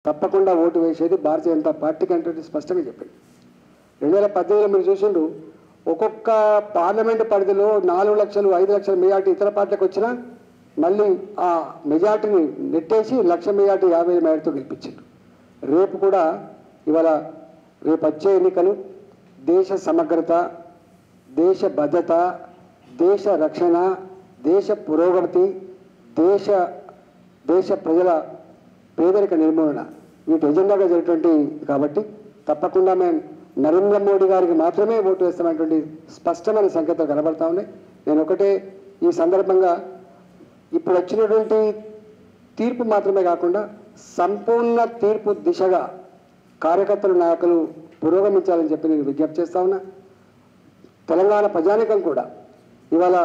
తప్పకుండా ఓటు వేసేది భారతీయ జనతా పార్టీకి అంటే స్పష్టంగా చెప్పింది. 2018లో మీరు చూసిండు, ఒక్కొక్క పార్లమెంటు పరిధిలో 4 లక్షలు 5 లక్షల మెజార్టీ ఇతర పార్టీలకు వచ్చినా మళ్ళీ ఆ మెజార్టీని నెట్టేసి 1 లక్ష మెజార్టీ 50 మెజార్టీతో గెలిపించారు. రేపు కూడా ఇవాళ రేపు వచ్చే ఎన్నికలు దేశ సమగ్రత, దేశ భద్రత, దేశ రక్షణ, దేశ పురోగతి, దేశ ప్రజల పేదరిక నిర్మూలన వీటి ఎజెండాగా జరిగినటువంటి కాబట్టి తప్పకుండా మేము నరేంద్ర మోడీ గారికి మాత్రమే ఓటు వేస్తామనేటువంటి స్పష్టమైన సంకేతాలు కనబడతా ఉన్నాయి. నేను ఒకటే ఈ సందర్భంగా ఇప్పుడు వచ్చినటువంటి తీర్పు మాత్రమే కాకుండా సంపూర్ణ తీర్పు దిశగా కార్యకర్తలు నాయకులు పురోగమించాలని చెప్పి నేను విజ్ఞప్తి చేస్తా ఉన్నా. తెలంగాణ ప్రజానికం కూడా ఇవాళ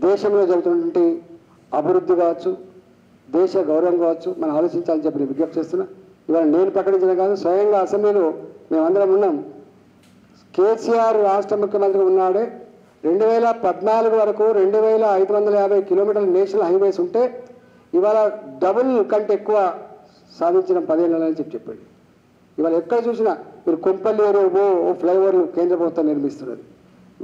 దేశంలో జరుగుతున్నటువంటి అభివృద్ధి కావచ్చు, దేశ గౌరవం కావచ్చు మనం ఆలోచించాలని చెప్పి నేను విజ్ఞప్తి చేస్తున్నా. ఇవాళ నేను ప్రకటించిన కాదు, స్వయంగా అసెంబ్లీలో మేమందరం ఉన్నాం. కేసీఆర్ రాష్ట్ర ముఖ్యమంత్రి ఉన్నాడే 2014 వరకు 2550 కిలోమీటర్ల నేషనల్ హైవేస్ ఉంటే ఇవాళ డబుల్ కంటే ఎక్కువ సాధించిన 10 ఏళ్ళని చెప్పాడు. ఇవాళ ఎక్కడ చూసినా మీరు కొంపల్లి ఏరియా ఓ ఫ్లైఓవర్లు కేంద్ర ప్రభుత్వం నిర్మిస్తున్నది,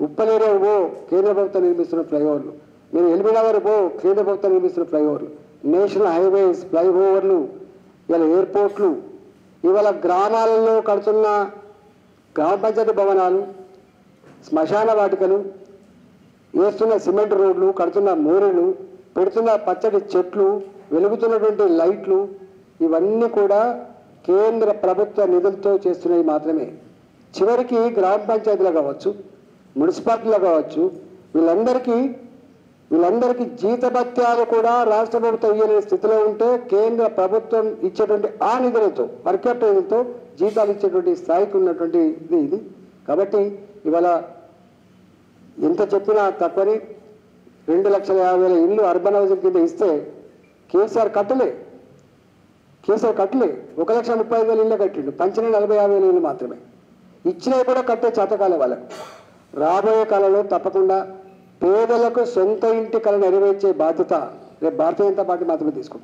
ఉప్పల్ ఏరియా కేంద్ర ప్రభుత్వం నిర్మిస్తున్న ఫ్లైఓవర్లు, మీరు ఎల్బీనగర్ కేంద్ర ప్రభుత్వం నిర్మిస్తున్న ఫ్లైఓవర్లు, నేషనల్ హైవేస్, ఫ్లైఓవర్లు, ఇవాళ ఎయిర్పోర్ట్లు, ఇవాళ గ్రామాలలో కడుతున్న గ్రామ పంచాయతీ భవనాలు, శ్మశాన వాటికలు, వేస్తున్న సిమెంట్ రోడ్లు, కడుతున్న మోరీలు, పెడుతున్న పచ్చడి చెట్లు, వెలుగుతున్నటువంటి లైట్లు, ఇవన్నీ కూడా కేంద్ర ప్రభుత్వ నిధులతో చేస్తున్నవి మాత్రమే. చివరికి గ్రామ పంచాయతీలు కావచ్చు, మున్సిపాలిటీలు కావచ్చు, వీళ్ళందరికీ జీతభత్యాలు కూడా రాష్ట్ర ప్రభుత్వం ఇయ్యలేని స్థితిలో ఉంటే కేంద్ర ప్రభుత్వం ఇచ్చేటువంటి ఆ నిధులతో పర్ క్యాపిటల్ నిధులతో జీతాలు ఇచ్చేటువంటి స్థాయికి ఉన్నటువంటి ఇది. కాబట్టి ఇవాళ ఎంత చెప్పినా తక్కువని 2,50,000 ఇల్లు అర్బన్ హౌసింగ్ కింద ఇస్తే కేసీఆర్ కట్టలే 1,35,000 ఇళ్ళు కట్టిండు, పంచిన 40,000 ఇళ్ళు మాత్రమే ఇచ్చినవి కూడా కట్టే చేతకాలే వాళ్ళకు. రాబోయే కాలంలో తప్పకుండా పేదలకు సొంత ఇంటి కళ నెరవేర్చే బాధ్యత రేపు భారతీయ జనతా పార్టీ మాత్రమే తీసుకుంటారు.